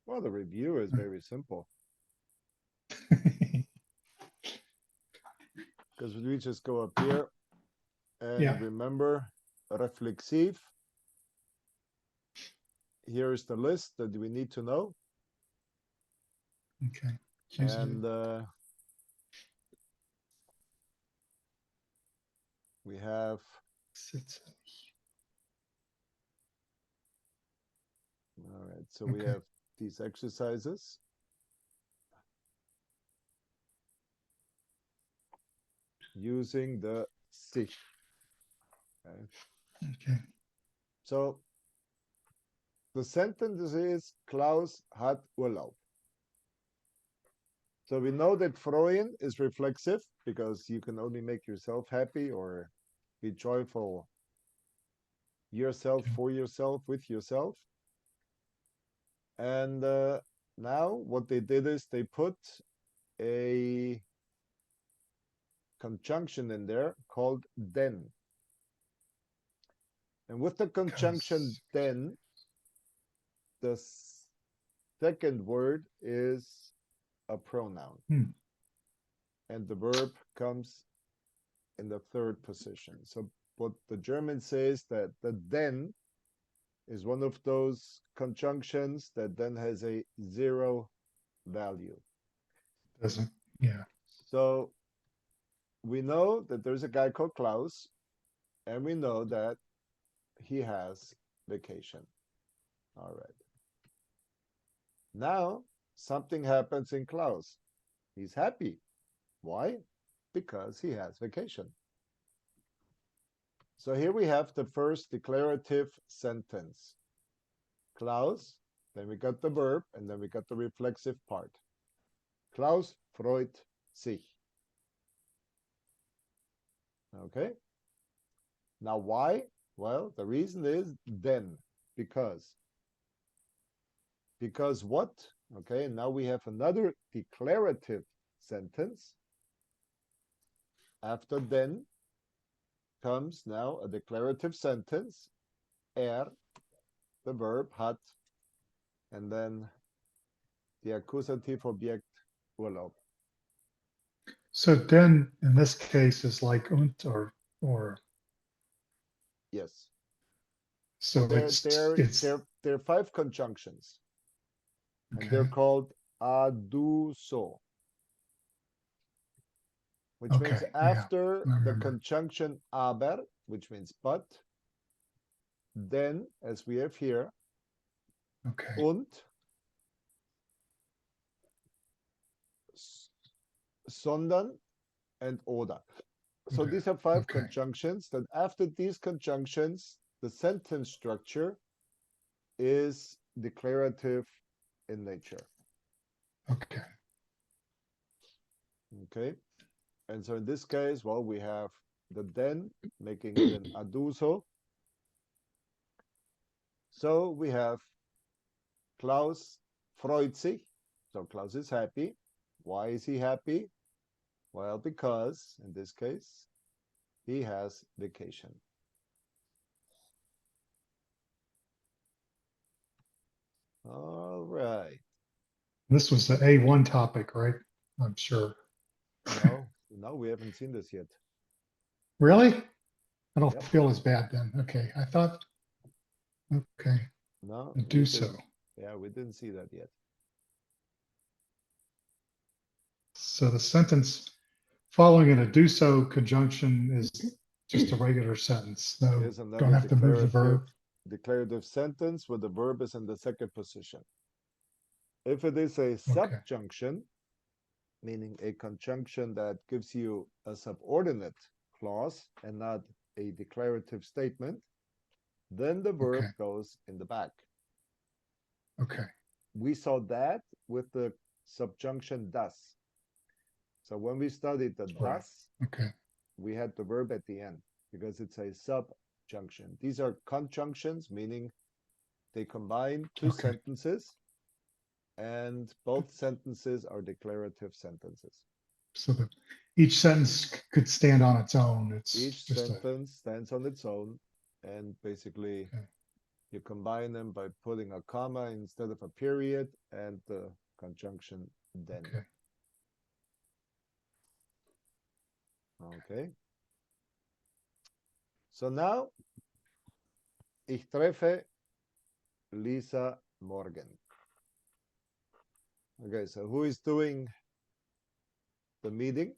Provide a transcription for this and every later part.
Well, the review is very simple because we just go up here Yeah. and remember reflexive. Here is the list that we need to know. Okay. And we have, all right, so we Okay. have these exercises. Using the sich. Okay. Okay. So the sentence is Klaus hat Urlaub. So we know that freuen is reflexive because you can only make yourself happy or be joyful yourself, Okay. for yourself, with yourself. And now what they did is they put a conjunction in there called denn. And with the conjunction Because, then, the second word is a pronoun. hmm, And the verb comes in the third position. So what the German says that the then is one of those conjunctions that then has a zero value. doesn't, yeah. So we know that there's a guy called Klaus, and we know that he has vacation. All right. Now something happens in Klaus. He's happy. Why? Because he has vacation. So here we have the first declarative sentence. Klaus, then we got the verb, and then we got the reflexive part. Klaus freut sich. Okay? Now why? Well, the reason is then, because. Because what? Okay, now we have another declarative sentence. After then comes now a declarative sentence. The verb, hat, and then the accusative object, Urlaub. So then in this case is like or Yes. So so it's there are five conjunctions, and they're okay. called aduso, which Okay. means Yeah. after I the remember. conjunction aber, which means but, then, as we have here, Okay. und, sondern, and oder. So Okay. these are five Okay. conjunctions that after these conjunctions, the sentence structure is declarative in nature. Okay. Okay. And so in this case, well, we have the then making it an aduso. So we have Klaus freut sich. So Klaus is happy. Why is he happy? Well, because in this case, he has vacation. All right. This was the A1 topic, right? I'm sure. No, no, we haven't seen this yet. Really? I don't Yep. feel as bad then. Okay. I thought, okay, No, we do so. didn't. Yeah, we didn't see that yet. So the sentence following an do so conjunction is just a regular sentence. No, Is don't another have to move the verb. declarative sentence where the verb is in the second position. If it is a Okay. subjunction, meaning a conjunction that gives you a subordinate clause and not a declarative statement, then the verb Okay. goes in the back. Okay. We saw that with the subjunction das. So when we studied the Right. das, Okay. we had the verb at the end because it's a subjunction. These are conjunctions, meaning they combine two Okay. sentences, and both sentences are declarative sentences. So each sentence could stand on its own. It's Each just a, sentence stands on its own, and basically okay. you combine them by putting a comma instead of a period and the conjunction then. Okay. Okay. So now, ich treffe Lisa morgen. Okay, so who is doing the meeting?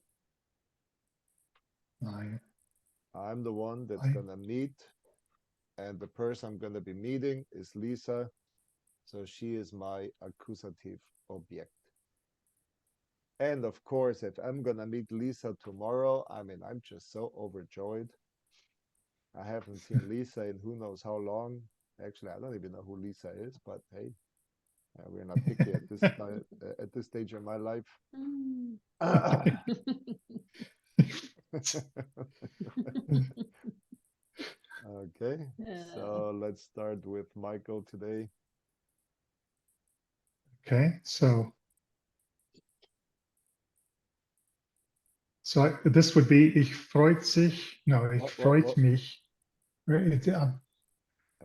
I'm the one that's gonna meet, and the person I'm gonna be meeting is Lisa, so she is my accusative object. And of course, if I'm gonna meet Lisa tomorrow, I mean, I'm just so overjoyed. I haven't seen Lisa in who knows how long. Actually, I don't even know who Lisa is, but hey, we're not picky at this stage of my life. Okay, so let's start with Michael today. Okay, so this would be ich freut sich. No, ich freut mich. Right,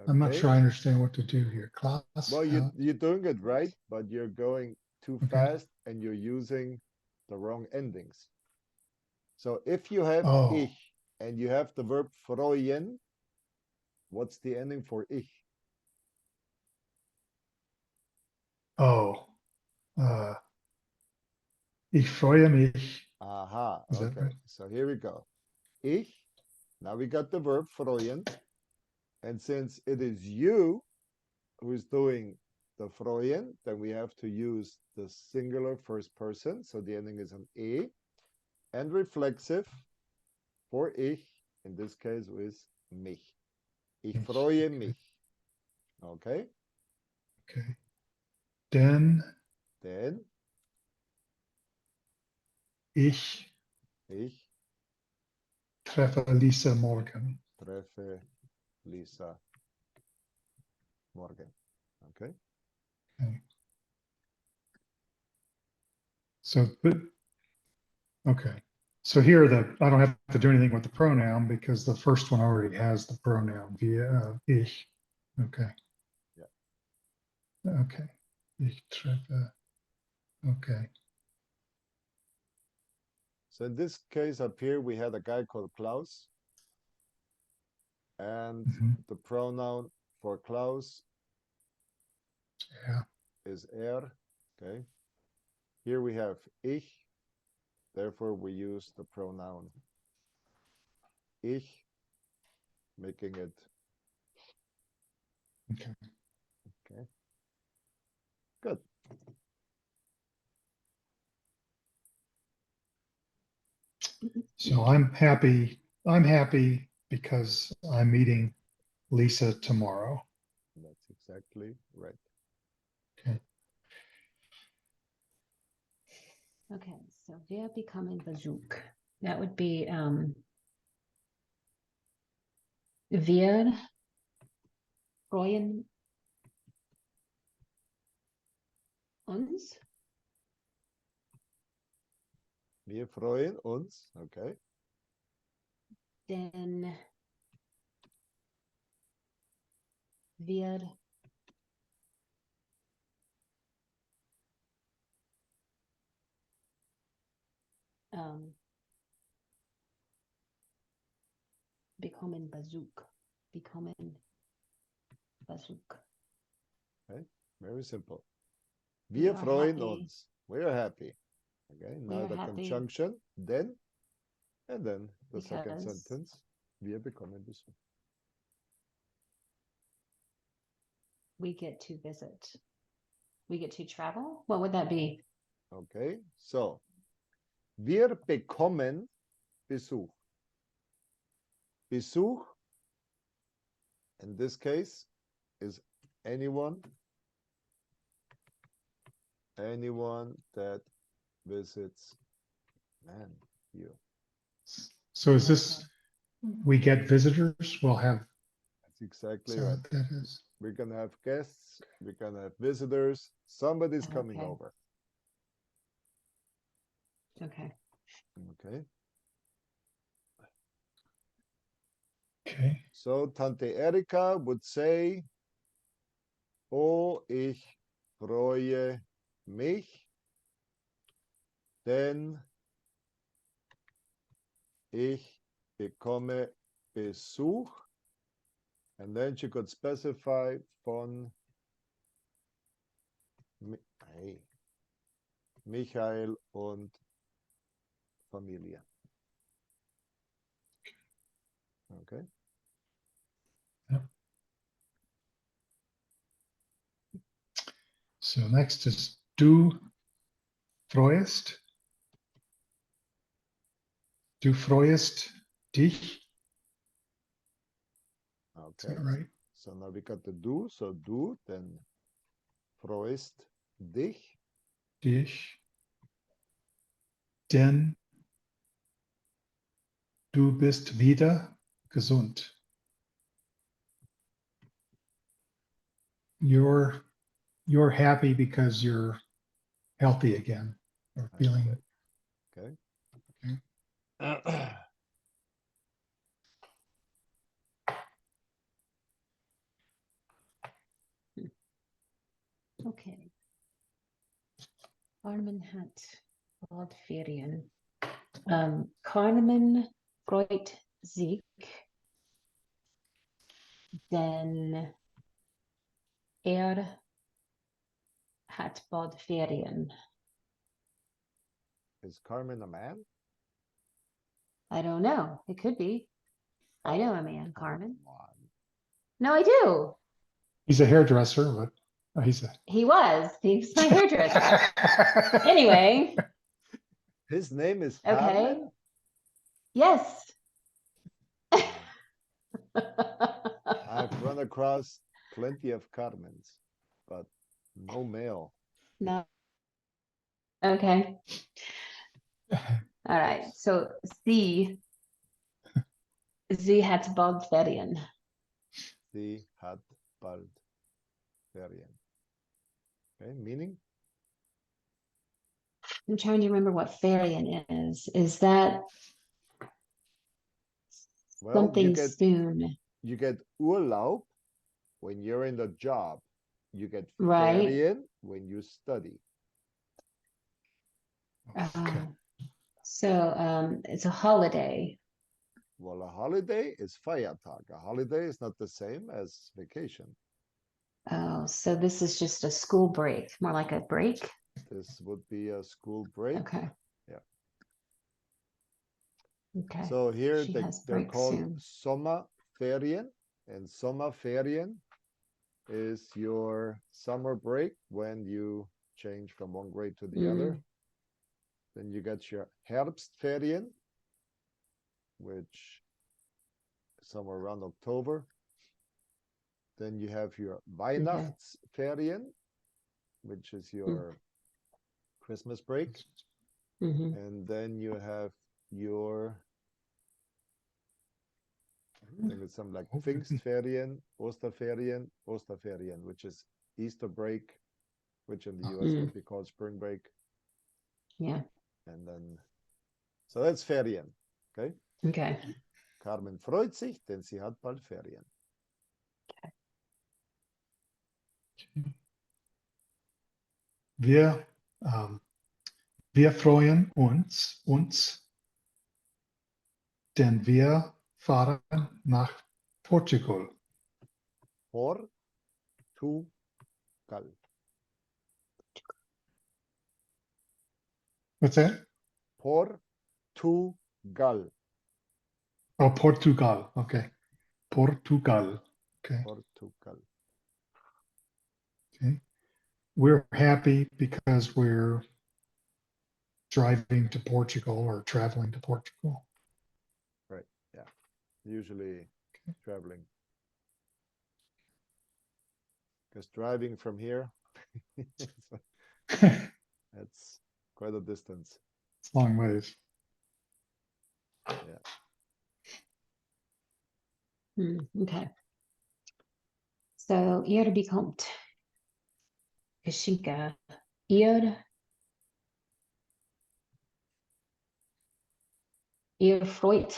I'm not Okay. sure I understand what to do here. Class. Well, you're doing it right, but you're going too Okay. fast and you're using the wrong endings. So if you have Oh, ich and you have the verb freuen, what's the ending for ich? oh, ich freue mich. Aha, Is that okay. right? So here we go. Ich, now we got the verb freuen. And since it is you who is doing the freuen, then we have to use the singular first person. So the ending is an e. And reflexive for ich, in this case, is mich. Ich freue mich. Okay? Okay. Then ich treffe Lisa morgen. Treffe Lisa morgen. Okay? Okay. So, okay. So here I don't have to do anything with the pronoun because the first one already has the pronoun via ich. Okay. Yeah. Okay. Ich treffe. Okay. So in this case up here, we had a guy called Klaus. And the pronoun for Klaus is er. Okay. Here we have ich. Therefore, we use the pronoun ich, making it. Okay. Okay. Good. So I'm happy. I'm happy because I'm meeting Lisa tomorrow. That's exactly right. Okay. Okay, so wir bekommen Besuch. That would be wir freuen uns. Wir freuen uns. Okay. Denn wir bekommen Besuch. Bekommen Besuch. Okay. Very simple. We Wir are freuen happy. uns. We are happy. Okay. We Now are the happy conjunction, then, and then the second because sentence. Wir bekommen Besuch. we get to visit. We get to travel. What would that be? Okay. So, wir bekommen Besuch. Besuch, in this case, is anyone that visits you. So is this, we get visitors? We'll have. That's exactly So right. that is. We're gonna have guests. We're gonna have visitors. Somebody's coming Okay. over. Okay. Okay. Okay. So Tante Erika would say, oh, ich freue mich, denn ich bekomme Besuch. And then she could specify von Michael und Familie. Okay. So next is du freust. Du freust dich. Is Okay. that right? So now we got the du. So du, then freust dich. Dich. Denn du bist wieder gesund. You're happy because you're healthy again or feeling it. Okay. Okay. Okay. Carmen hat bald Ferien. Carmen freut sich, denn hat bald Ferien. Is Carmen a man? I don't know. It could be. I know a man, Carmen. Come on. No, I do. He's a hairdresser, but he's a. He's my hairdresser. Anyway, His name is okay. Carmen? Yes. I've run across plenty of Carmens, but no male. No. Okay. All right. So sie hat bald Ferien. Sie hat bald Ferien. Okay, meaning? I'm trying to remember what Ferien is. Is that Well, something soon? you get Urlaub when you're in the job. You get Right. Ferien when you study. Okay. So it's a holiday. Well, a holiday is Feiertag. A holiday is not the same as vacation. Oh, so this is just a school break, more like a break. This would be a school break. Okay. Yeah. Okay. So here She has they're break called soon. Sommerferien, and Sommerferien is your summer break when you change from one grade to the other. Then you get your Herbstferien, which is somewhere around October. Then you have your Weihnachtsferien, which is your Christmas break. And then you have your, I think it's something like Pfingstferien, Osterferien, which is Easter break, which in the US would be called spring break. Yeah. And then, so that's Ferien, okay? Okay. Carmen freut sich, denn sie hat bald Ferien. Wir freuen uns, denn wir fahren nach Portugal. Portugal. What's that? Portugal. Oh, Portugal. Okay. Portugal. Okay. Portugal. Okay. We're happy because we're driving to Portugal or traveling to Portugal. Right. Yeah. Usually traveling. Because driving from here, that's quite a distance. It's a long ways. Yeah. Okay. So bekommt Geschenke. Ihr Ihr freut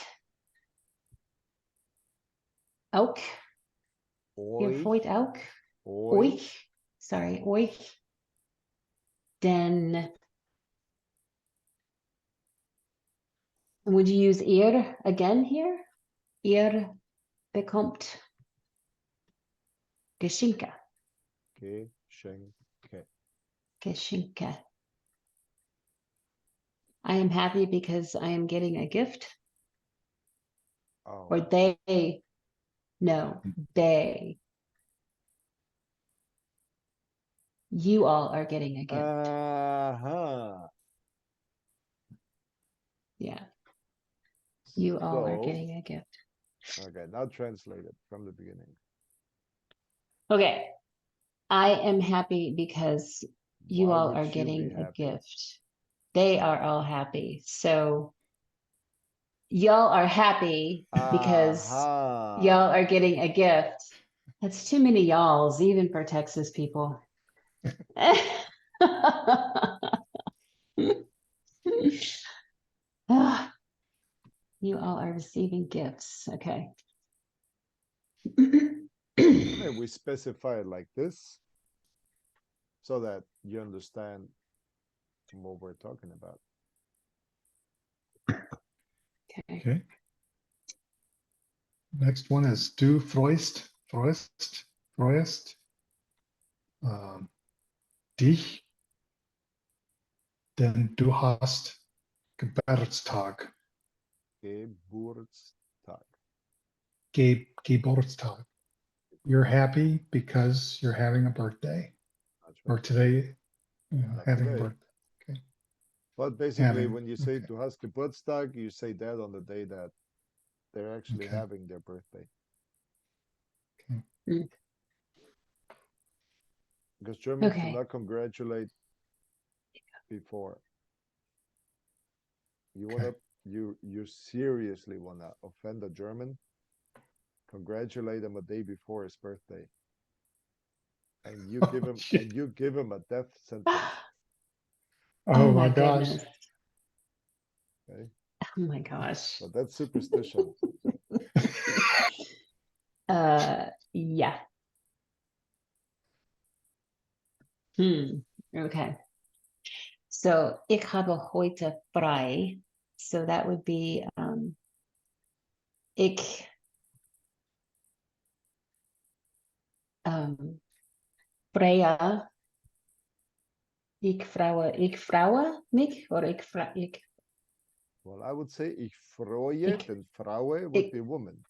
auch. Ihr Euch, freut auch. euch, Euch. Sorry, euch. Denn would you use ihr again here? Ihr bekommt Geschenke. Geschenke. Geschenke. I am happy because I am getting a gift. Oh, Or they. No, they. You all are getting a gift. uh-huh. Yeah. You all are So, getting a gift. okay, now translate it from the beginning. Okay. I am happy because you Why all would are you be getting a happy? gift. They are all happy. So y'all are happy because Aha. y'all are getting a gift. That's too many y'alls, even for Texas people. Ah, you all are receiving gifts. Okay. Okay, we specify it like this so that you understand what we're talking about. Okay. Okay. Next one is du freust, dich, denn du hast Geburtstag, Geburtstag. Geburtstag. You're happy because you're having a birthday, That's or right. today, Not having a today. birthday. Okay. But basically, Having, when you say okay. du hast Geburtstag, you say that on the day that they're actually Okay. having their birthday. Okay. Mm. Because Germans do Okay. not congratulate before. You Okay. wanna you seriously wanna offend a German? Congratulate him a day before his birthday. And you give him Shit. and you give him a death sentence. Oh my my gosh. goodness. Okay. Oh my gosh. So that's superstition. Yeah. Okay. So ich habe heute frei. So that would be ich freue ich freue mich or ich Well, I would say ich freue, ich then Fraue would ich be woman.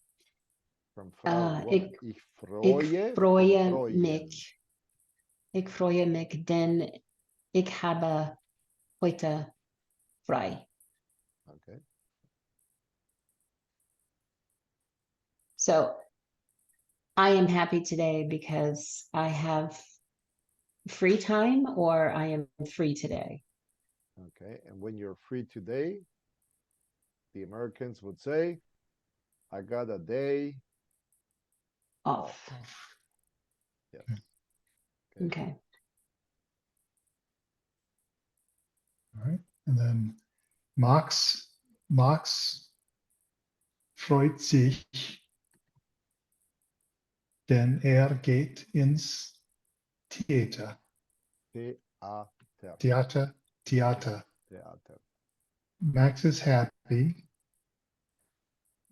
From Frau, woman. Ich ich freue, from freue freuen. mich. Ich freue mich, denn ich habe heute frei. Okay. So I am happy today because I have free time or I am free today. Okay. And when you're free today, the Americans would say, I got a day Off. Yes. Okay. All right. And then Max freut sich, denn geht ins Theater. Theater. Theater. Theater. Max is happy.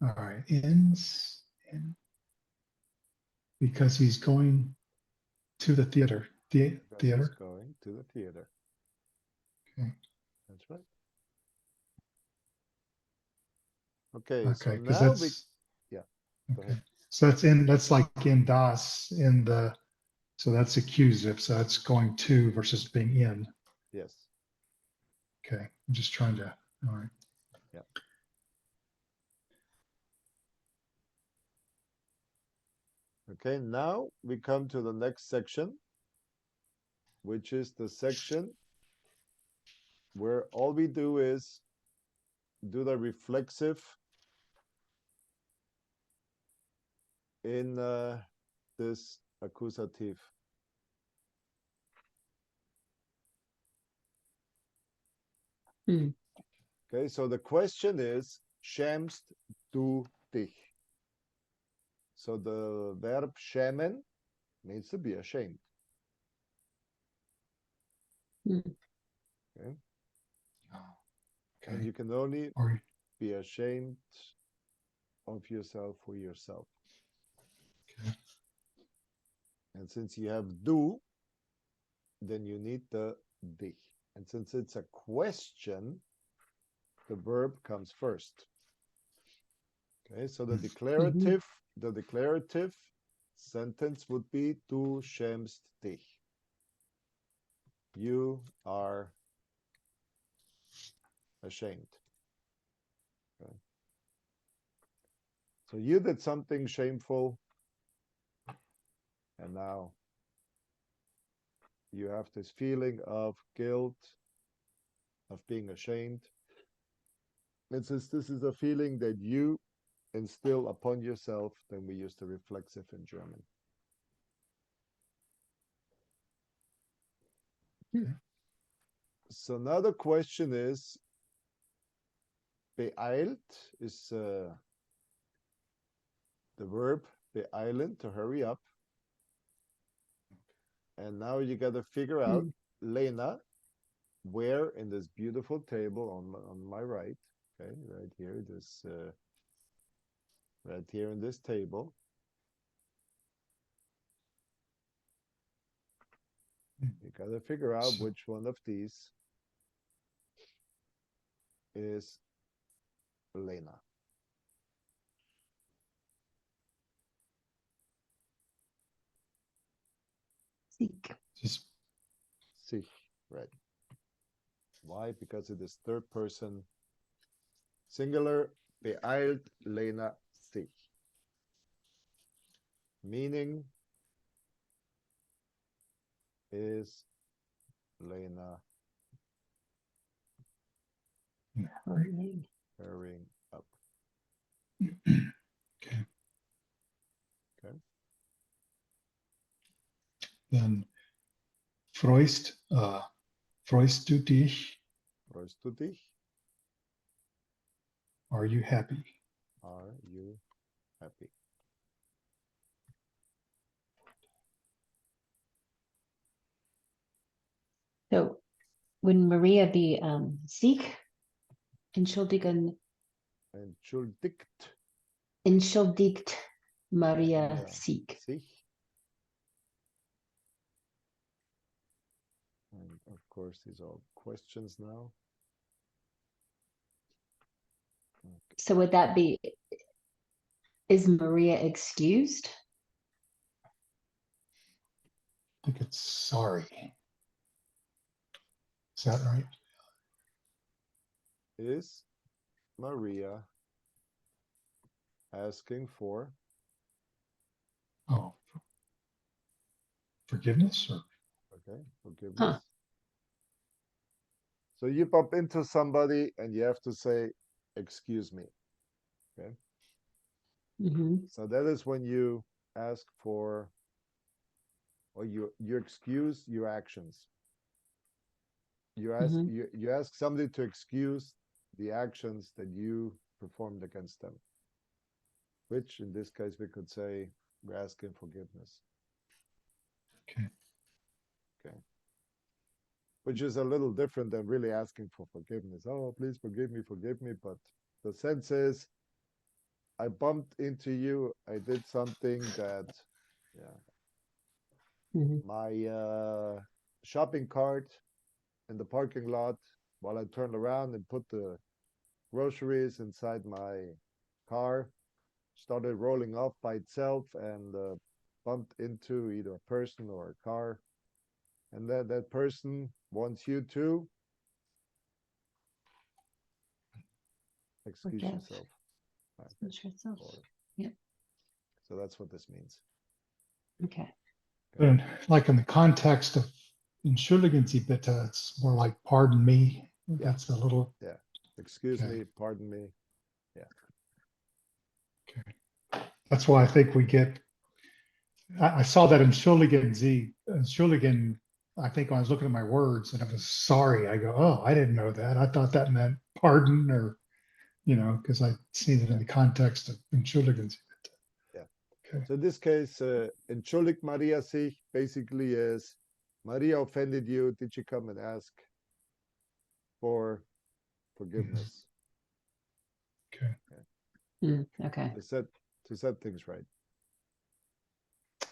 All right. In because he's going to the theater. Because he's Theater. going to the theater. Okay. That's right. Okay, so Okay, because now that's go okay. ahead. So that's like in das in the, so that's accusative. So that's going to versus being in. Yes. Okay, I'm just trying to. All right. Yeah. Okay, now we come to the next section, which is the section where all we do is do the reflexive in this accusative. Hmm. Okay, so the question is, schämst du dich? So the verb schämen means to be ashamed. Hmm. Okay. Okay. And you can only Or be ashamed of yourself for yourself. okay. And since you have du, then you need the dich. And since it's a question, the verb comes first. Okay, so the declarative sentence would be du schämst dich. You are ashamed. Okay. So you did something shameful, and now you have this feeling of guilt, of being ashamed. And since this is a feeling that you instill upon yourself, then we use the reflexive in German. Okay. So now the question is, beeilt is the verb beeilen, to hurry up. And now you got to figure out, Lena, where in this beautiful table on my right, okay, right here, this right here in this table, you got to figure out So- which one of these is Lena. Seek. Just Sich, right. Why? Because it is third person singular, beeilt Lena sich. Meaning is Lena Hurrying. hurrying up. okay. Okay. Then freust du dich? Freust du dich? Are you happy? Are you happy? So would Maria be seek? Entschuldigt Entschuldigt Maria and, seek. sich. And of course, these are all questions now. Okay. So would that be, is Maria excused? I think it's sorry. Is that right? Is Maria asking for Oh, forgiveness or forgiveness? Huh. So you bump into somebody and you have to say, excuse me. Okay. Mm-hmm. So that is when you ask for, or you excuse your actions. You ask you ask somebody to excuse the actions that you performed against them. Which in this case we could say we're asking forgiveness. okay. Okay. Which is a little different than really asking for forgiveness. Oh, please forgive me, forgive me. But the sense is, I bumped into you. I did something that, my shopping cart in the parking lot while I turned around and put the groceries inside my car, started rolling off by itself and bumped into either a person or a car. And that person wants you to excuse Forgive. yourself. Okay. Yourself. Yep. So that's what this means. Okay. But like in the context of entschuldigen Sie bitte, it's more like pardon me. That's a little. Yeah. Excuse Okay. me, pardon me. Yeah. Okay. That's why I think we get. I saw that entschuldigen Sie, entschuldigen. I think when I was looking at my words and it was sorry, I go, oh, I didn't know that. I thought that meant pardon or because I see that in the context of entschuldigen Sie bitte. Yeah. Okay. So in this case, entschuldigt Maria sich basically is Maria offended you. Did she come and ask for forgiveness? Okay. Okay, To set things right.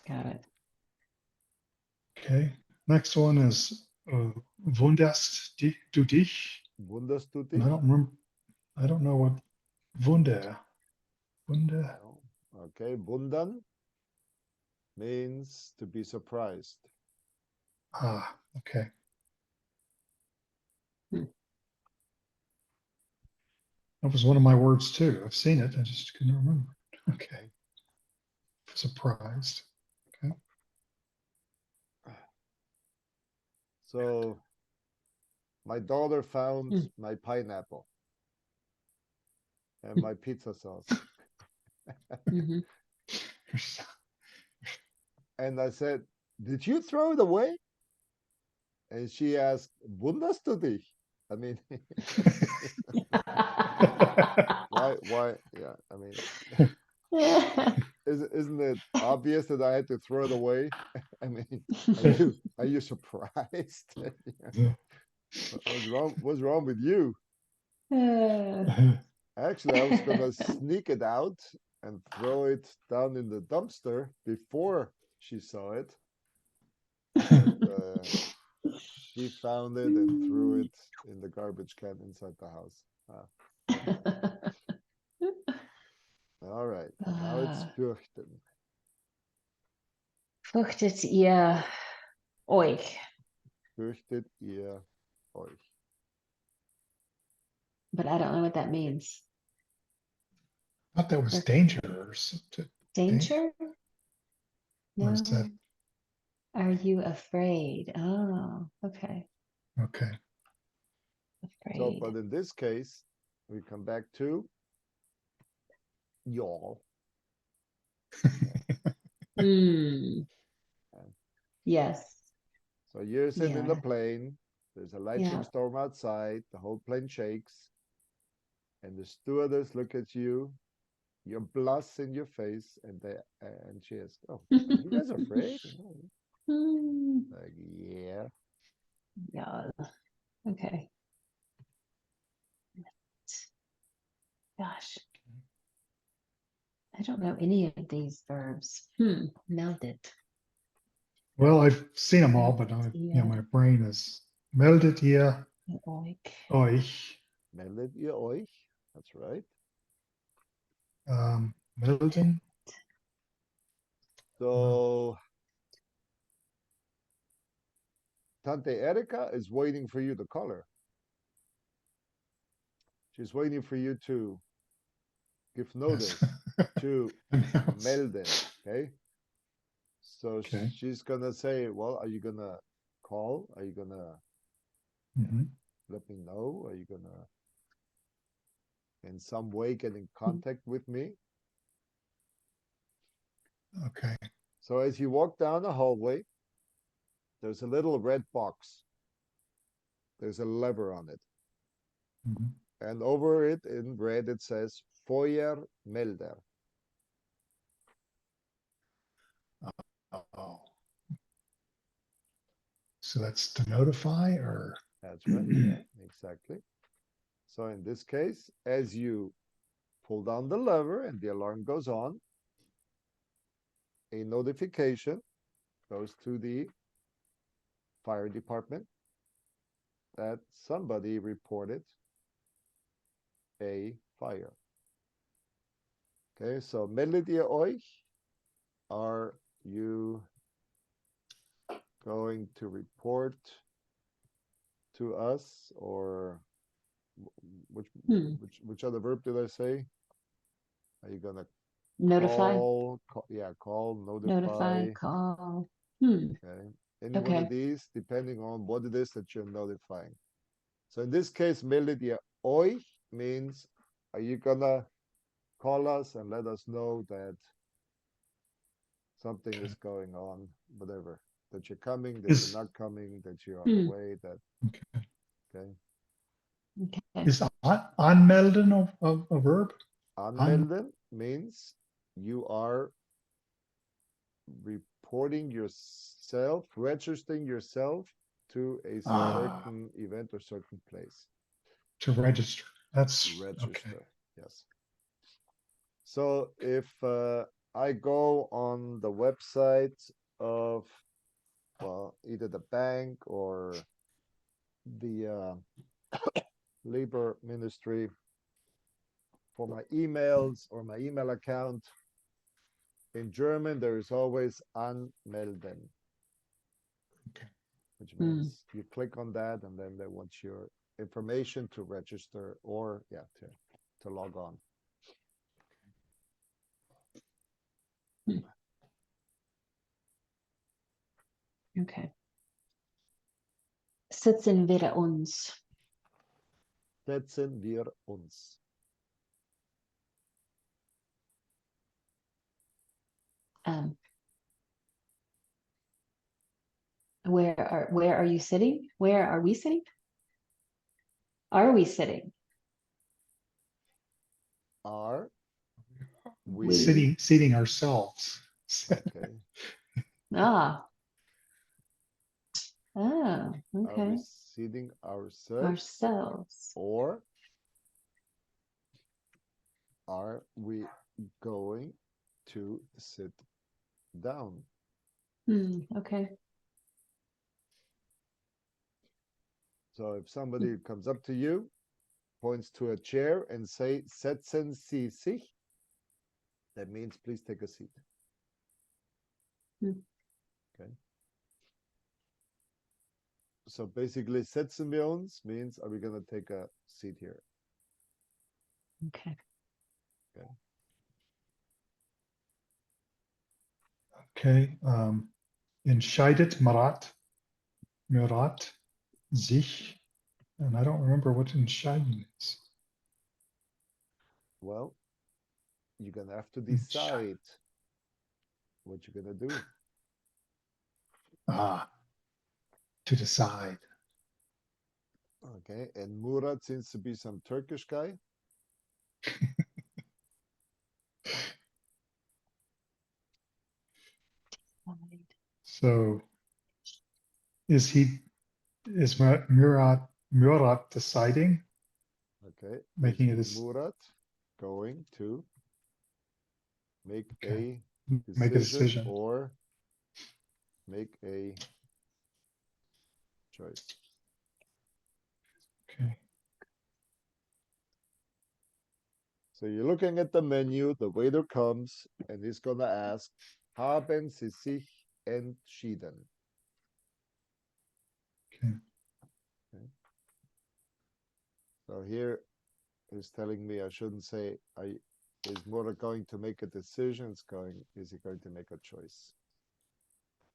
got it. Okay. Next one is wunderst du dich? Wunderst du And dich? I don't remember. I don't know what Wunder. Wunder. No. Okay, wundern means to be surprised. Ah, okay. That was one of my words too. I've seen it. I just couldn't remember. Okay. Surprised. Okay. So my daughter found Hmm. my pineapple and my pizza sauce. Mhm. And I said, did you throw it away? And she asked, wunderst du dich? I mean, why? Yeah, I mean, isn't it obvious that I had to throw it away? I mean, are you surprised? Yeah. What's wrong with you? Actually, I was gonna sneak it out and throw it down in the dumpster before she saw it. But she found it and threw it in the garbage can inside the house. All right, now it's fürchten. Fürchtet ihr euch? Fürchtet ihr euch? But I don't know what that means. I thought that was dangerous. Danger? Or No. is that Are you afraid? Oh, okay. okay? So, Afraid. but in this case, we come back to y'all. Hmm. Yes. So you're sitting in the Yeah. plane. There's a lightning Yeah. storm outside. The whole plane shakes, and the stewardess look at you. You're blush in your face, and she asks, "Oh, are you guys afraid?" Hmm. Like, yeah. Yeah. Okay. Gosh. I don't know any of these verbs. Melted. Well, I've seen them all, but my brain is meldet ihr Oik. euch. Meldet ihr euch? That's right. Melden. So Tante Erika is waiting for you to call her. She's waiting for you to give notice, to Announce. melden. Okay. So Okay. she's gonna say, "Well, are you gonna call? Are you gonna Mhm. let me know? Are you gonna in some way get in contact with me?" Okay. So as you walk down the hallway, there's a little red box. There's a lever on it. Mhm. And over it in red, it says Feuermelder. Oh. So that's to notify or? That's right. Yeah, exactly. So in this case, as you pull down the lever and the alarm goes on, a notification goes to the fire department that somebody reported a fire. Okay, so meldet ihr euch? Are you going to report to us, or which which other verb did I say? Are you gonna Notify. call, Notify. notify? Call. Okay, any one of Okay. these, depending on what it is that you're notifying. So in this case, meldet ihr euch means, are you gonna call us and let us know that something Okay. is going on, whatever, that you're coming, that you're Is not coming, that you're on the way, that, okay. okay. Okay. Is Anmelden a verb? Anmelden means you are reporting yourself, registering yourself to a certain event or certain place. To register. That's okay. Register, yes. So if I go on the website of, well, either the bank or the labor ministry for my emails or my email account, in German, there is always anmelden, Okay. which means you click on that and then they want your information to register or, yeah, to log on. Okay. Setzen wir uns. Setzen wir uns. Where are you sitting? Where are we sitting? Are we sitting? Are we? Seating ourselves. Okay. Ah, Are we okay. seating ourselves? Ourselves. Or are we going to sit down? Okay. So if somebody comes up to you, points to a chair and say, setzen Sie sich, that means please take a seat. Okay. So basically, setzen wir uns means, are we going to take a seat here? Okay. Okay. Okay. Entscheidet Murat sich. And I don't remember what entscheiden is. Well, you're going to have to decide what you're going to do. To decide. Okay. And Murat seems to be some Turkish guy. So is Murat deciding? Okay. Making is it Murat going to make okay. a Make a decision. or make a choice? Okay. So you're looking at the menu, the waiter comes and he's going to ask, haben Sie sich entschieden? Okay. Okay. So here he's telling me I shouldn't say, is Murat going to make a decision? Is he going to make a choice?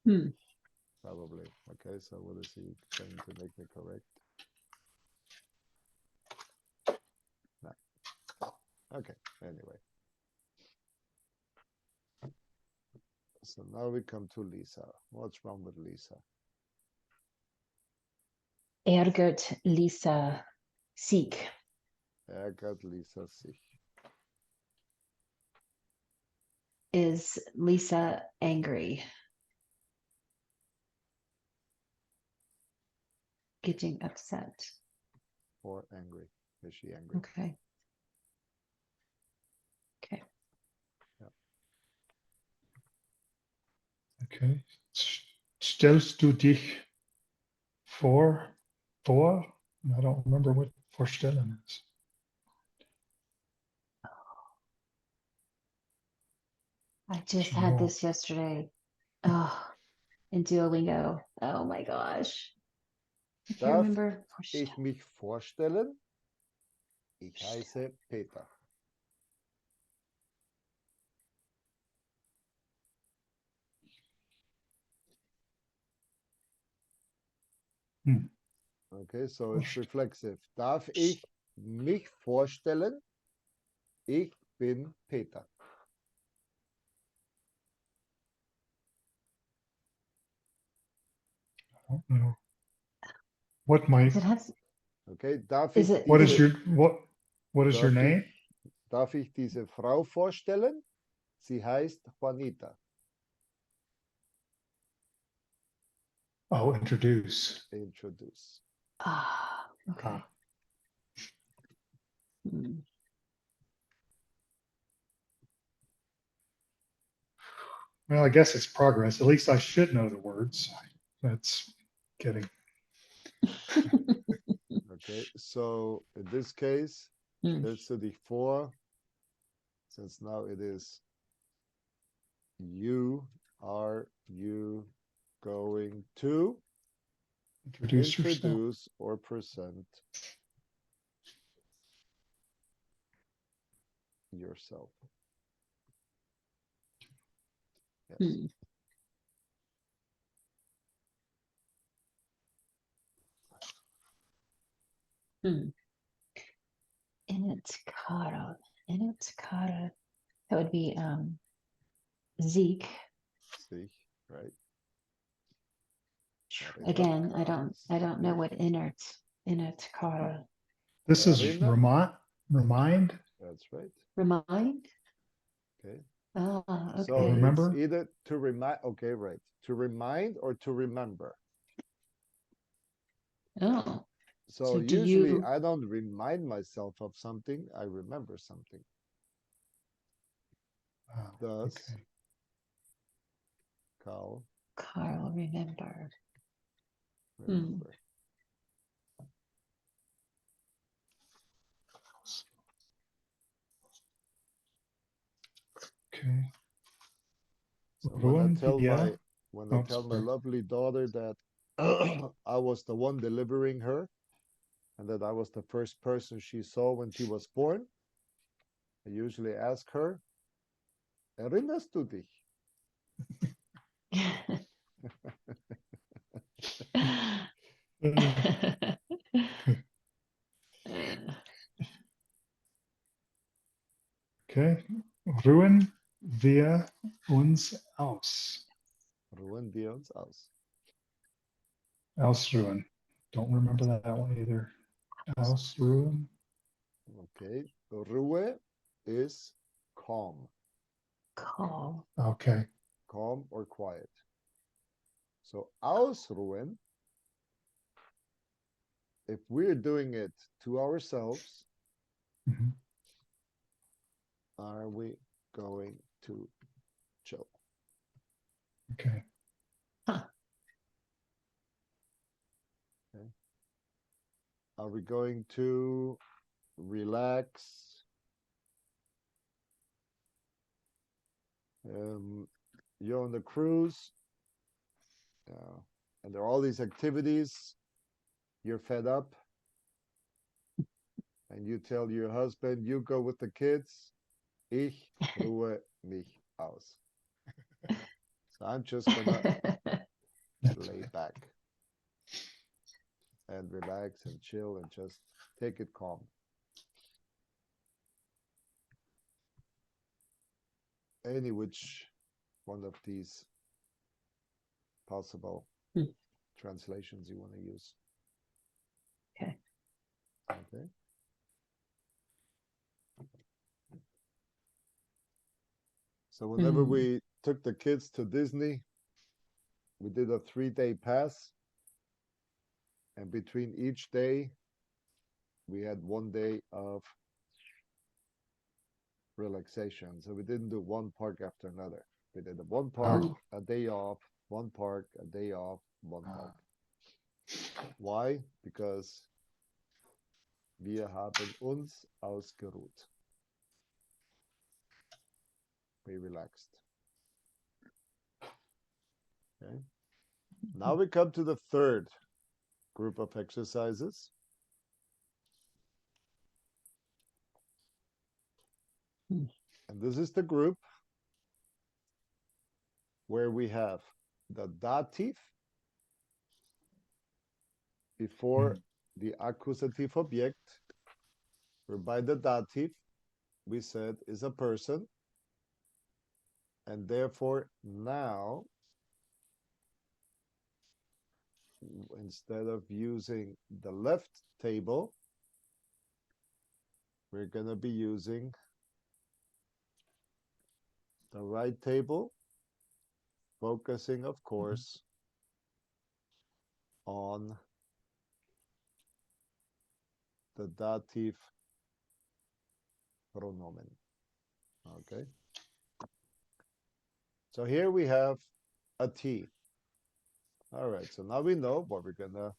Probably. Okay, so what is he going to make me correct? No. Okay, anyway. So now we come to Lisa. What's wrong with Lisa? Ärgert Lisa sich. Ärgert Lisa sich. Is Lisa angry? Getting upset. Or angry. Is she angry? Okay. Okay. Yeah. Okay. Stellst du dich vor? I don't remember what vorstellen is. I just had this yesterday. Oh, in Duolingo. Oh my gosh. I can't Darf remember. ich mich vorstellen? Ich heiße Peter. Okay, so it's reflexive. Darf ich mich vorstellen? Ich bin Peter. I don't know what my Does it have Okay, darf Is ich it? What is diese, your, what is your darf name? darf ich diese Frau vorstellen? Sie heißt Juanita. Oh, introduce. Introduce. Ah, okay. Ah. Hmm. Well, I guess it's progress. At least I should know the words. That's getting, Okay, so in this case, Hmm. stellst du dich vor, since now it is you, are you going to introduce yourself. introduce or present yourself? Yes. Hmm. Hmm. Inetskara. Inetskara. That would be Zeke. Sich, right? Again, Erinnert, I don't know dich. what Inetskara. This is Erinnern. remind, That's right. Remind? Okay. Ah, So okay. Remember? it's either to remind, okay, right. To remind or to remember. Oh, So so do usually you, I don't remind myself of something, I remember something. oh, Thus, okay. Carl, Carl, remember? remember. Okay. So when I Ruin, tell yeah. my Oh, my sorry. lovely daughter that I was the one delivering her and that I was the first person she saw when she was born, I usually ask her, erinnerst du dich? Okay. Ruhen wir uns aus. Ruhen wir uns aus. Ausruhen. Don't remember that one either. Ausruhen. Okay. Ruhe is calm, Call. Okay. calm or quiet. So ausruhen, if we're doing it to ourselves, Mhm. are we going to chill? Okay. Okay. Are we going to relax? You're on the cruise, and there are all these activities. You're fed up, and you tell your husband, "You go with the kids. Ich ruhe mich aus." So I'm just gonna That's lay back and relax and chill and just take it calm. Any which one of these possible Hmm. translations you want to use. Okay. Okay. So whenever Hmm. we took the kids to Disney, we did a 3-day pass. And between each day, we had 1 day of relaxation. So we didn't do one park after another. We did one park, oh, a day off, one park, a day off, one park. Why? Because wir haben uns ausgeruht. We relaxed. Okay. Now we come to the third group of exercises. Hmm. And this is the group where we have the dative before the accusative object, whereby the dative, we said, is a person. And therefore, now instead of using the left table, we're going to be using the right table, focusing, of course, on the dative pronomen. Okay. So here we have a T. All right. So now we know what we're gonna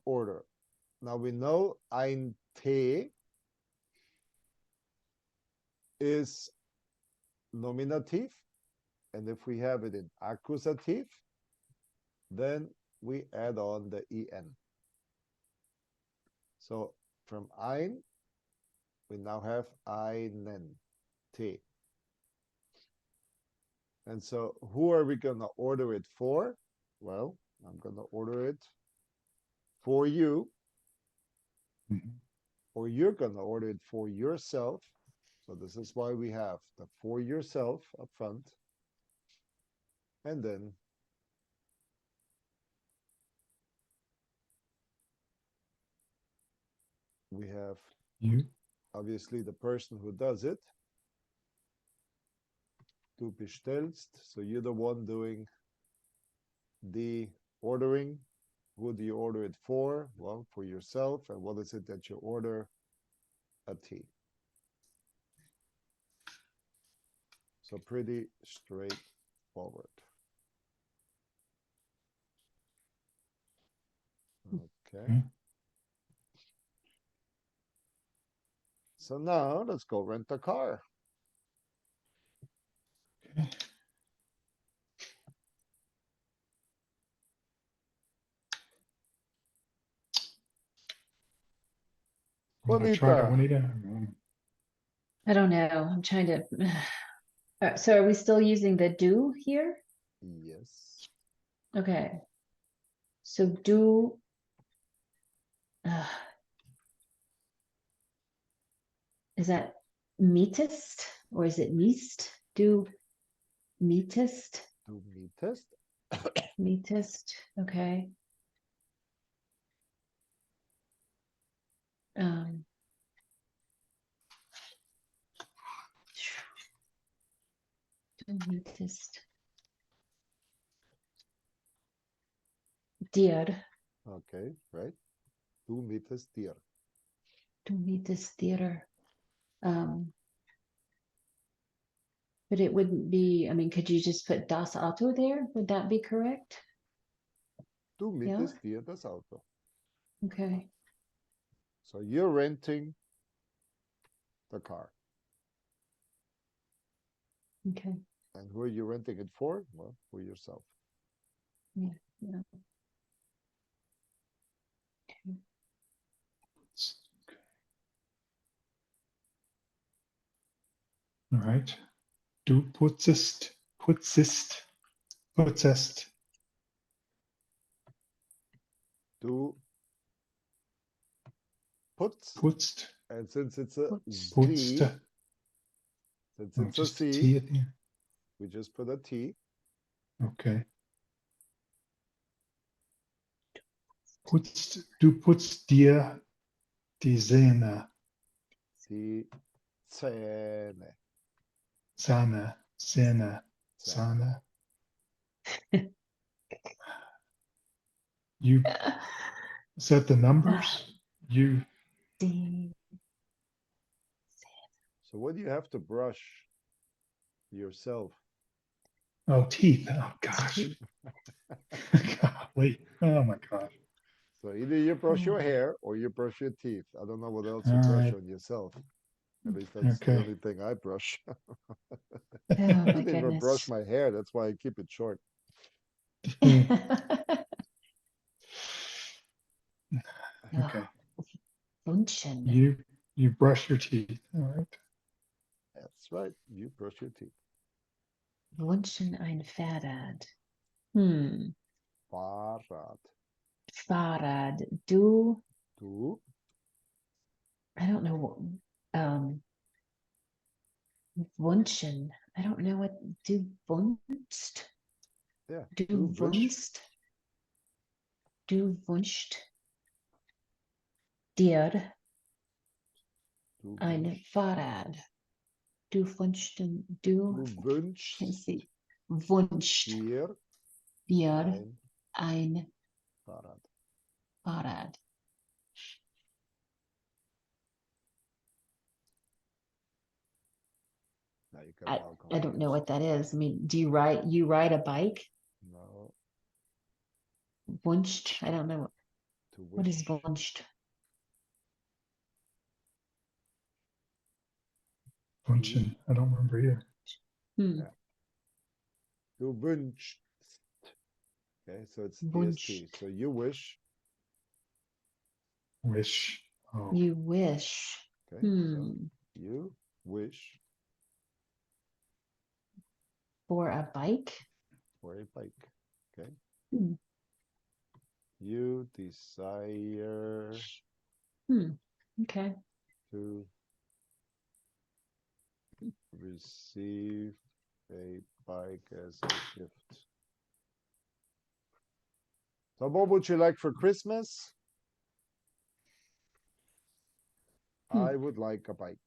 order. Now we know ein T is nominative, and if we have it in accusative, then we add on the en. So from ein, we now have einen, T. And so who are we going to order it for? Well, I'm going to order it for you, or you're going to order it for yourself. So this is why we have the for yourself up front. And then we have You. obviously the person who does it. Du bestellst. So you're the one doing the ordering. Who do you order it for? Well, for yourself. And what is it that you order? A tea. So pretty straightforward. Okay. So now let's go rent a car. Okay. Try it, Juanita. Juanita. I don't know. I'm trying to. So are we still using the do here? Yes. Okay. So do. Is that meetest or is it meest? Do meetest? Do meetest. Meetest. Okay. Du meetest dir. Okay, right. Du meetest dir. Du meetest dir. But it wouldn't be, I mean, could you just put das Auto there? Would that be correct? Du mietest dir das Auto. Okay. So you're renting the car. Okay. And who are you renting it for? Well, for yourself. Yeah. Yeah. Okay. All right. Du putzest. Putzest. Du putzt. Putzt. And since it's a Putzt. Z, since it's a Just C, T at the end. we just put a T. Okay. Du putzt dir die Zähne. Die Zähne. Zähne. You set the numbers. You. So what do you have to brush yourself? Oh, teeth. Oh, gosh. Golly. Oh, my gosh. So either you brush your hair or you brush your teeth. I don't know what else you All brush right. on yourself. At least that's the Okay. only thing I brush. Oh I my don't even brush goodness. my hair. That's why I keep it short. Okay. Wünschen. You brush your teeth. All right. That's right. You brush your teeth. Wünschen ein Fahrrad. Fahrrad. Fahrrad. Du. Du. I don't know. Wünschen. I don't know what du wünschst. Yeah. Du Du wünschst. wünschst. Du wünschst dir Du ein wünschst. Fahrrad. Du wünschst, Du can't wünschst see. Wünscht dir dir ein ein Fahrrad. Fahrrad. Now you got I, all I don't know confused. what that is. I mean, do you ride a bike? No, Wünscht. I don't know. to What is wish. wünscht? Function. I don't remember either. Hmm. Yeah. Du wünschst. Okay, so it's EST. Wünscht. So you wish. Wish. Oh, You wish. Okay, Hmm. so you wish For a bike? for a bike. Okay. Hmm. You desire Hmm. Okay. to receive a bike as a gift. So what would you like for Christmas? Hmm. I would like a bike.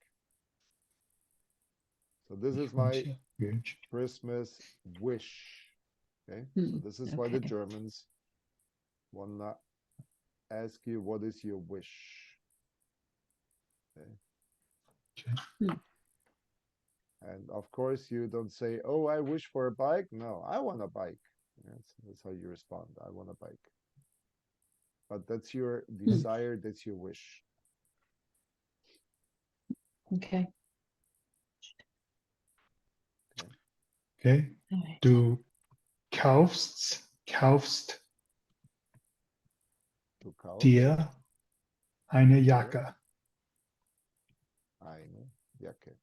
So this is ich my wünsche, wünscht. Christmas wish. Okay, so Hmm. this is why the Okay. Germans wanna ask you what is your wish. Okay. Okay. Hmm. And of course you don't say, oh, I wish for a bike. No, I want a bike. That's how you respond. I want a bike. But that's your desire, that's your wish. Okay. Okay. All right. Du kaufst Du kaufst dir eine Jacke. eine Jacke.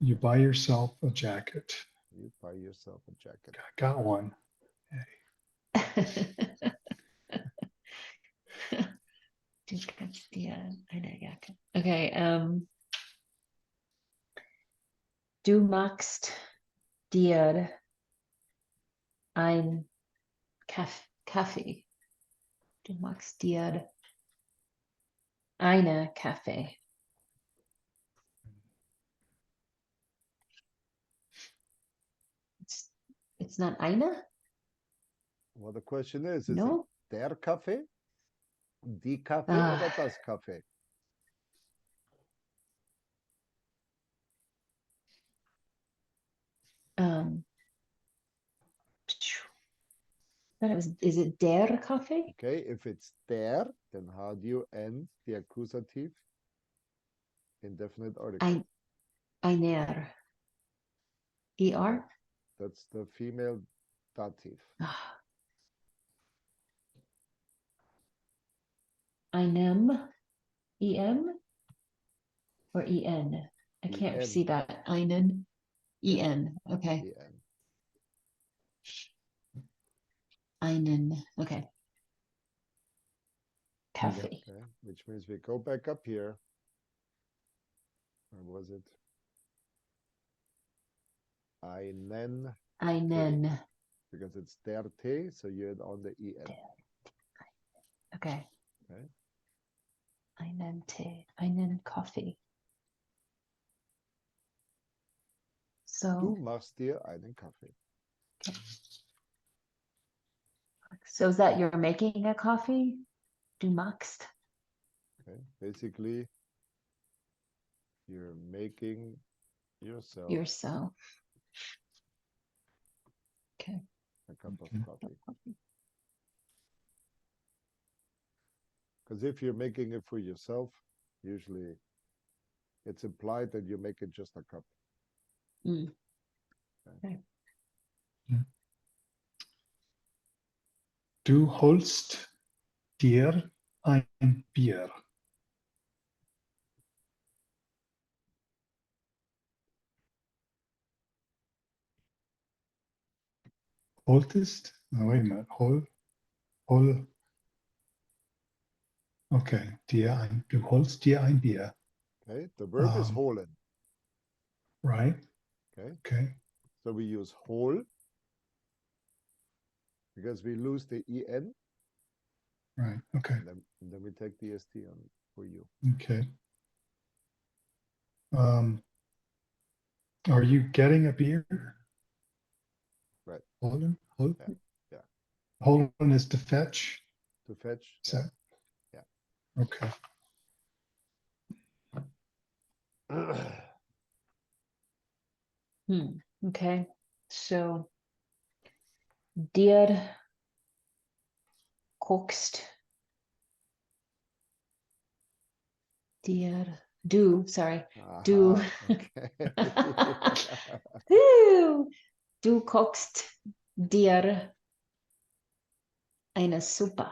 You buy yourself a jacket. You buy yourself a jacket. I got one. Du kannst dir eine Jacke. Okay. Du magst dir ein Kaffee. Du magst dir eine Kaffee. It's not eine? Well, the question is No? it der Kaffee, die Kaffee Ah. oder das Kaffee? Thought it was, is it der Kaffee? Okay, if it's der, then how do you end the accusative? Indefinite article. Einer. ER? That's the female dative. Ah. Einem. EM? Or EN? I can't EN. see that. Einen. Yeah. EN. Okay. En. Einen. Okay. Kaffee. Okay, which means we go back up here. Where was it? Einen, Einen. because it's der T, so you add on the en. Okay. Okay. Einen Tee. Einen Coffee. Du So, machst dir einen Kaffee. so is that you're making a coffee? Du magst? Okay, basically, you're making yourself Yourself. Okay. a cup Okay. of coffee. Because if you're making it for yourself, usually it's implied that you make it just a cup. Mm. Du holst dir ein Bier. Holtest? No, wait a minute. Hol. Okay. Du holst dir ein Bier. Okay, the verb is Um, holen. Right? Okay, Okay. so we use hol because we lose the en, Right. Okay. and then we take the st on for you. Okay. Are you getting a beer? Right. Holden? Yeah. Yeah. Holden is to fetch. To fetch. Is that? Yeah. Okay. Okay. So, dir kokst. Sorry. Du. Aha, okay. Woo! Du kochst dir eine Suppe.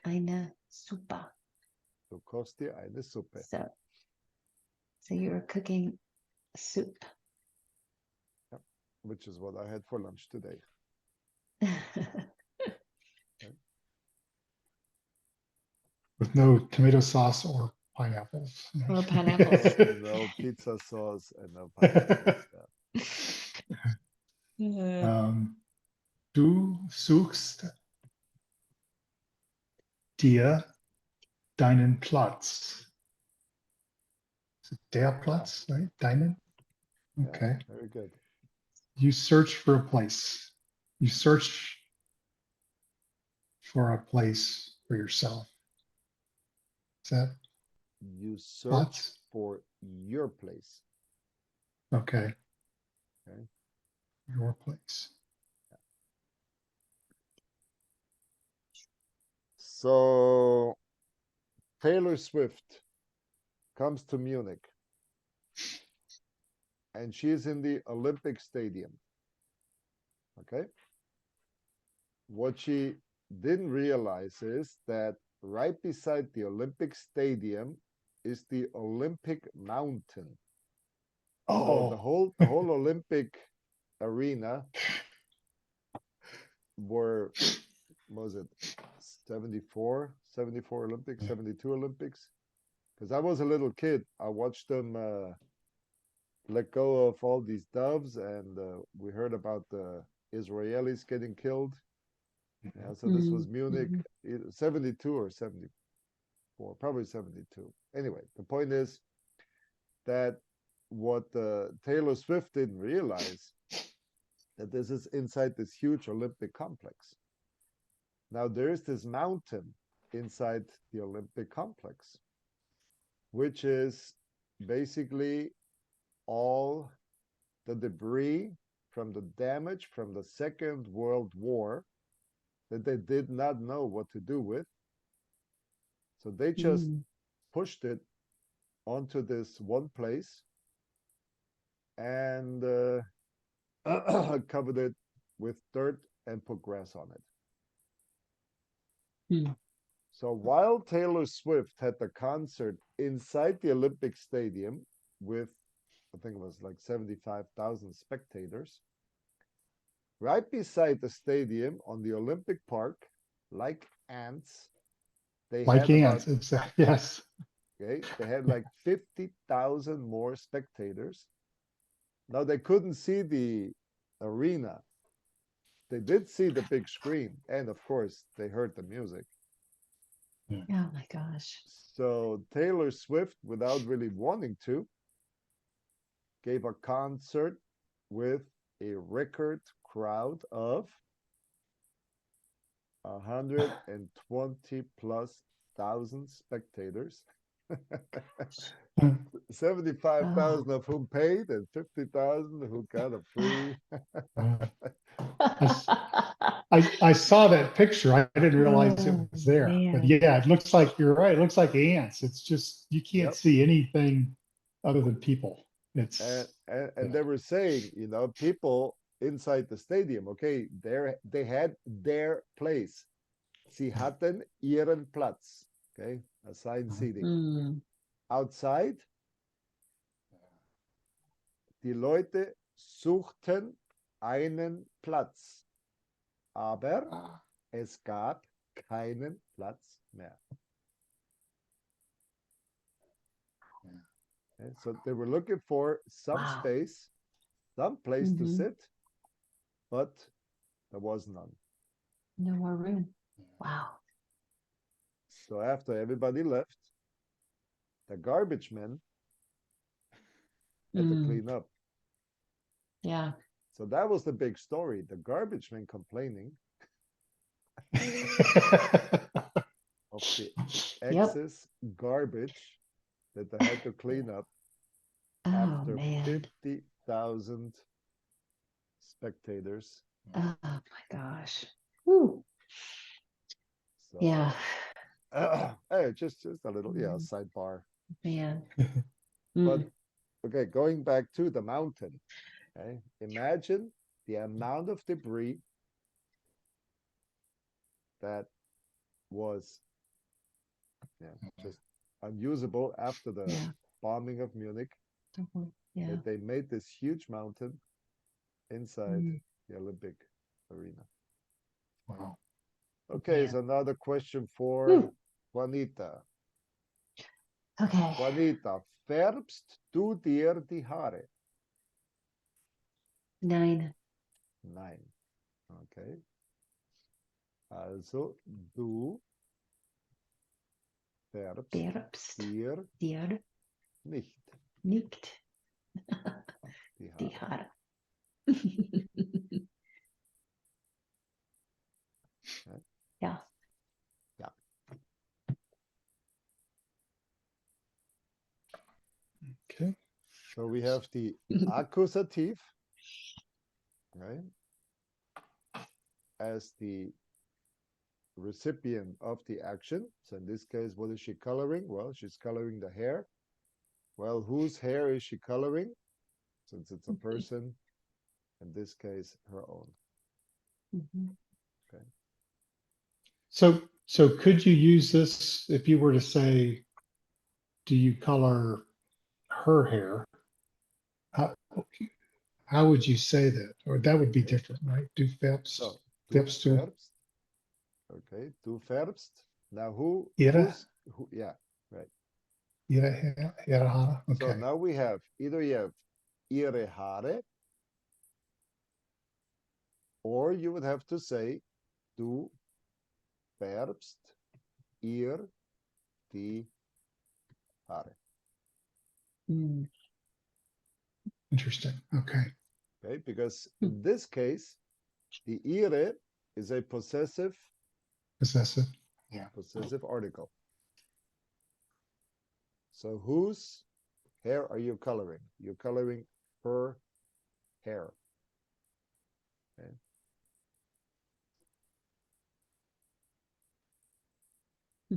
Eine Suppe. Du kochst dir eine Suppe. So you're cooking soup. Yep. Which is what I had for lunch today. With no tomato sauce or pineapples. Or pineapples. No pizza sauce and no pineapples. Yeah. Du suchst dir deinen Platz. Is it der Platz, right? Deinen? Okay. Yeah, very good. You search for a place. You search for a place for yourself. Is that You search Platz? for your place. Okay? Okay. Your place. So Taylor Swift comes to Munich and she's in the Olympic Stadium. Okay. What she didn't realize is that right beside the Olympic Stadium is the Olympic Mountain. So the Oh, whole Olympic arena were, was it 74 Olympics, Yeah. 72 Olympics? Because I was a little kid, I watched them let go of all these doves, and we heard about the Israelis getting killed. Yeah, so this was Munich, 72 or 74, probably 72. Anyway, the point is that what Taylor Swift didn't realize, that this is inside this huge Olympic complex. Now there is this mountain inside the Olympic complex, which is basically all the debris from the damage from the Second World War that they did not know what to do with. So they just pushed it onto this one place and covered it with dirt and put grass on it. So while Taylor Swift had the concert inside the Olympic Stadium with, I think it was like 75,000 spectators, right beside the stadium on the Olympic Park, like ants, they like had about, ants. Exactly. Yes. okay, they had like 50,000 more spectators. Now they couldn't see the arena. They did see the big screen, and of course, they heard the music. Oh my gosh. So Taylor Swift, without really wanting to, gave a concert with a record crowd of 120 plus thousand spectators. 75,000 of whom paid and 50,000 who got a free. I saw that picture. I didn't realize it was there. But Man. yeah, it looks like you're right. It looks like ants. It's just you can't Yep. see anything other than people. It's And they were saying, you know, people inside the stadium, okay, they had their place. Sie hatten ihren Platz. Okay, assigned seating. Outside, die Leute suchten einen Platz, aber es gab keinen Platz mehr. Okay, so they were looking for some space, some place to sit, but there was none. No more room. Wow. So after everybody left, the garbage men had to Mm, clean up. yeah. So that was the big story. The garbage men complaining of the Yep. excess garbage that they had to clean up Oh, after man. 50,000 spectators. Oh, my gosh. Whew. So Yeah. hey, just a little, yeah, Mm, sidebar. man. But Mm, okay, going back to the mountain. Okay, imagine the amount of debris that was, yeah, just unusable after the yeah. bombing of Munich. Yeah. That they made this huge mountain inside Mm, the Olympic arena. Wow. Okay, man. so another question for Whew. Juanita. Okay. Juanita, färbst du dir die Haare? 9. Nein. Okay. Also, du färbst Berbst dir dir nicht nicht die die Haare. Haare. Okay. Ja. Ja. Okay. So we have the Akkusativ, right, as the recipient of the action. So in this case, what is she coloring? Well, she's coloring the hair. Well, whose hair is she coloring? Since it's a person, in this case, her own. Mhm. Okay. So could you use this if you were to say, do you color her hair? How, how would you say that? Or that would be Okay. different, right? Du färbst, So du färbst du färbst. Okay, du färbst. Now who ihre, who yeah, right. ihre Haare? So Okay. now we have either you have ihre Haare, or you would have to say du färbst ihr die Haare. Mm. Interesting. Okay. Okay, because Hmm. in this case, the ihre is a possessive Possessive. Yeah. article. So whose hair are you coloring? You're coloring her hair. Okay. Hmm.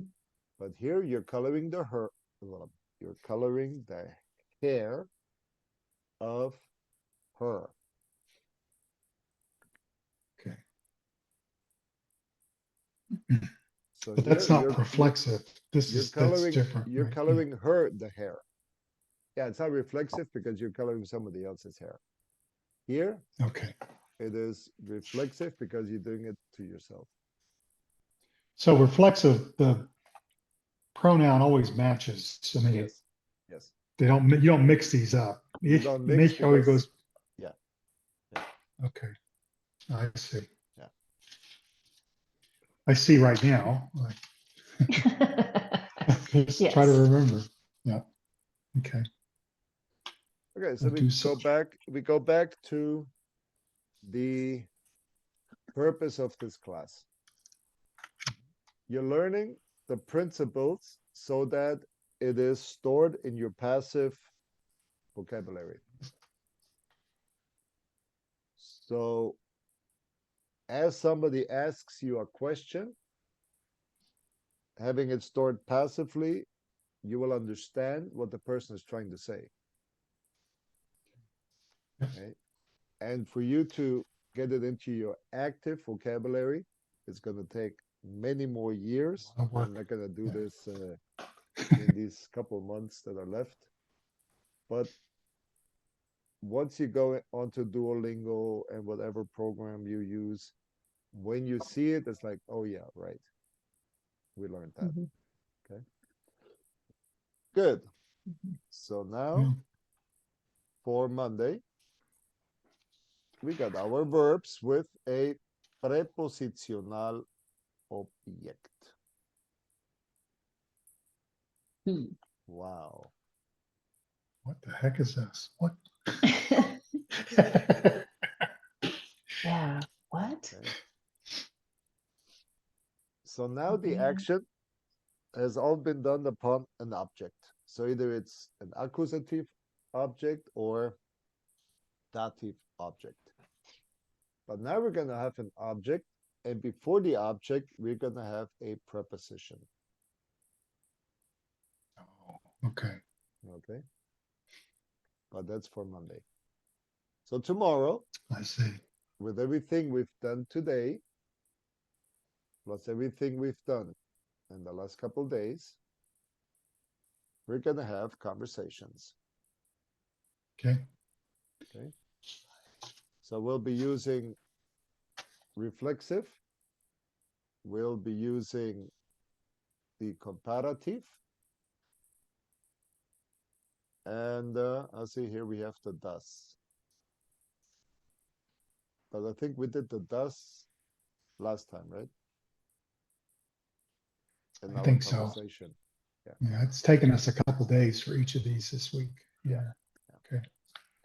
But here you're coloring the her, well, you're coloring the hair of her. Okay. So But here that's not reflexive. That's different, you're right? Yeah. coloring her the hair. Yeah, it's not reflexive because you're coloring somebody else's hair. Here Okay. it is reflexive because you're doing it to yourself. So reflexive, the pronoun always matches. I mean, Yes. Yes. they don't, you don't mix these up. You Ich, don't mix mich always because goes, yeah. okay. I see. Yeah. I see right now. Just try to Yes. remember. Yeah. Okay. Okay, so I do so. we go back to the purpose of this class. You're learning the principles so that it is stored in your passive vocabulary. So as somebody asks you a question, having it stored passively, you will understand what the person is trying to say. Okay? And for you to get it into your active vocabulary, it's going to take many more years. A lot of work. I'm not going to do Yeah. this in these couple months that are left. But once you go onto Duolingo and whatever program you use, when you see it, it's like, oh yeah, right. We learned that. Mhm. Okay. Good. Mhm. So now Yeah. for Monday, we got our verbs with a preposicional object. Hmm. Wow. What the heck is this? What? Yeah. What? Okay. So now the Yeah. action has all been done upon an object. So either it's an accusative object or dative object. But now we're going to have an object, and before the object, we're going to have a preposition. Oh, okay. Okay. But that's for Monday. So tomorrow, I see. with everything we've done today, plus everything we've done in the last couple of days, we're going to have conversations. Okay. Okay. So we'll be using reflexive. We'll be using the comparative. And I see here we have the das. But I think we did the das last time, right? In I our think so. conversation. Yeah, it's taken us a couple days for each of these this week. Yeah. Okay.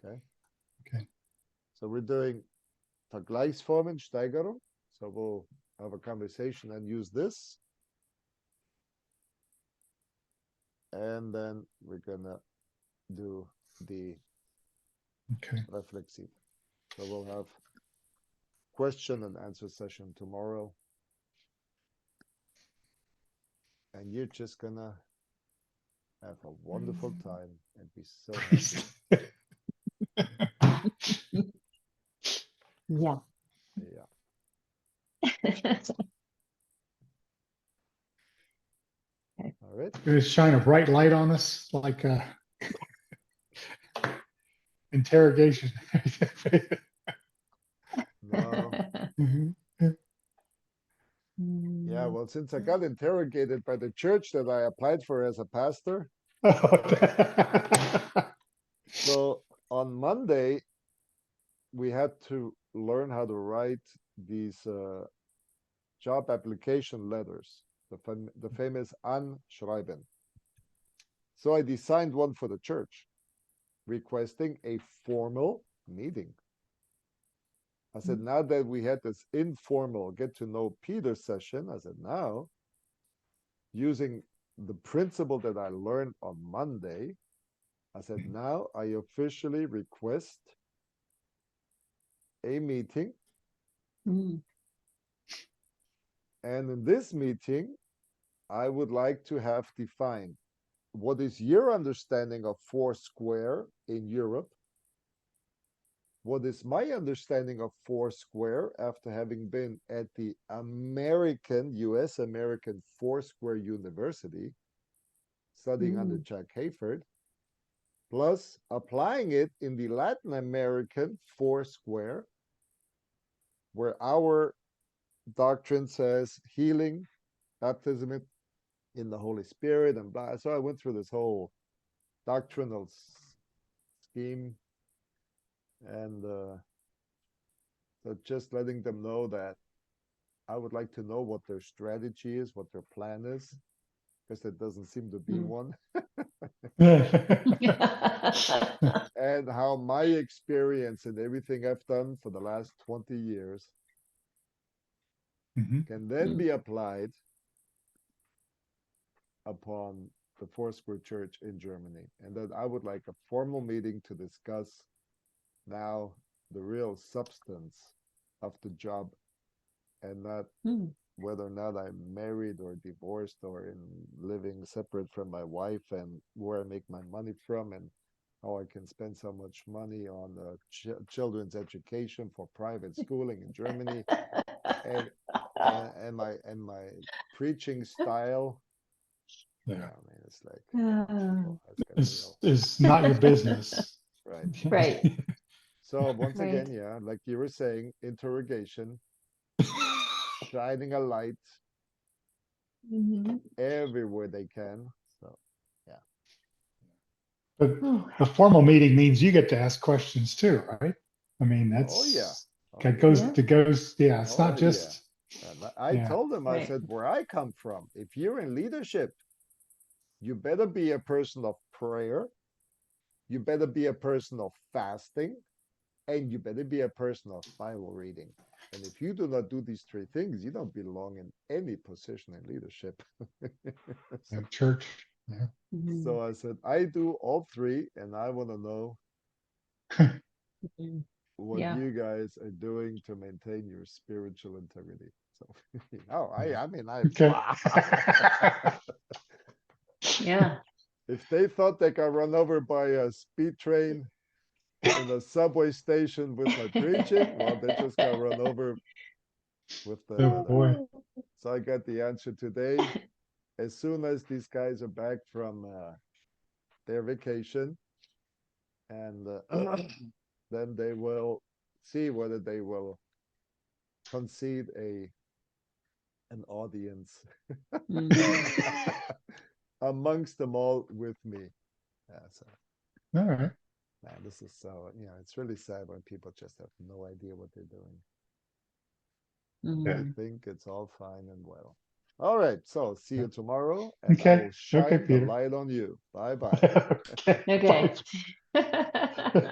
Okay. Okay. So we're doing Vergleichsformen, Steigerung. So we'll have a conversation and use this. And then we're gonna do the Okay. reflexive. So we'll have question and answer session tomorrow. And you're just gonna have a wonderful time and be so happy. Yeah. Yeah. All right. Gonna shine a bright light on us like interrogation. No. Mhm. Yeah, well, since I got interrogated by the church that I applied for as a pastor, so on Monday, we had to learn how to write these job application letters, the famous Anschreiben. So I designed one for the church, requesting a formal meeting. I said, now that we had this informal get to know Peter session, I said, now, using the principle that I learned on Monday, I said, now I officially request a meeting. Mm. And in this meeting, I would like to have defined what is your understanding of Foursquare in Europe? What is my understanding of Foursquare after having been at the US American Foursquare University, studying under Jack Hayford, plus applying it in the Latin American Foursquare, where our doctrine says healing, baptism in the Holy Spirit, and blah. So I went through this whole doctrinal scheme, and so just letting them know that I would like to know what their strategy is, what their plan is, because there doesn't seem to be one, and how my experience and everything I've done for the last 20 years Mhm. can then be applied upon the Foursquare Church in Germany. And that I would like a formal meeting to discuss now the real substance of the job, and not whether or not I'm married or divorced or in living separate from my wife, and where I make my money from, and how I can spend so much money on children's education for private schooling in Germany, and my preaching style. Yeah. I mean, it's like, that's getting real. Is not your business. Right. Right. So once Right. again, yeah, like you were saying, interrogation, shining a light Mhm. everywhere they can. So yeah. But the formal meeting means you get to ask questions too, right? I mean, Oh yeah. that's Oh, It goes, yeah, it's Oh, not just, And I yeah. told them, I Right. said, where I come from, if you're in leadership, you better be a person of prayer, you better be a person of fasting, and you better be a person of Bible reading. And if you do not do these three things, you don't belong in any position in leadership. So, Church, yeah. Mhm. so I said, I do all three, and I want to know Mhm. what Yeah. you guys are doing to maintain your spiritual integrity. So, I mean, Okay. Yeah. if they thought they got run over by a speed train in a subway station with my preaching, well, they just got run over with the Oh, weather. boy. So I got the answer today. As soon as these guys are back from their vacation, and then they will see whether they will concede an audience Mhm. amongst them all with me. Yeah, so All right. man, this is so it's really sad when people just have no idea what they're doing. Yeah. They Mhm. think it's all fine and well. All right, so see you tomorrow, and I Okay. will Okay, shine the Peter. light on you. Bye bye. Okay. Okay.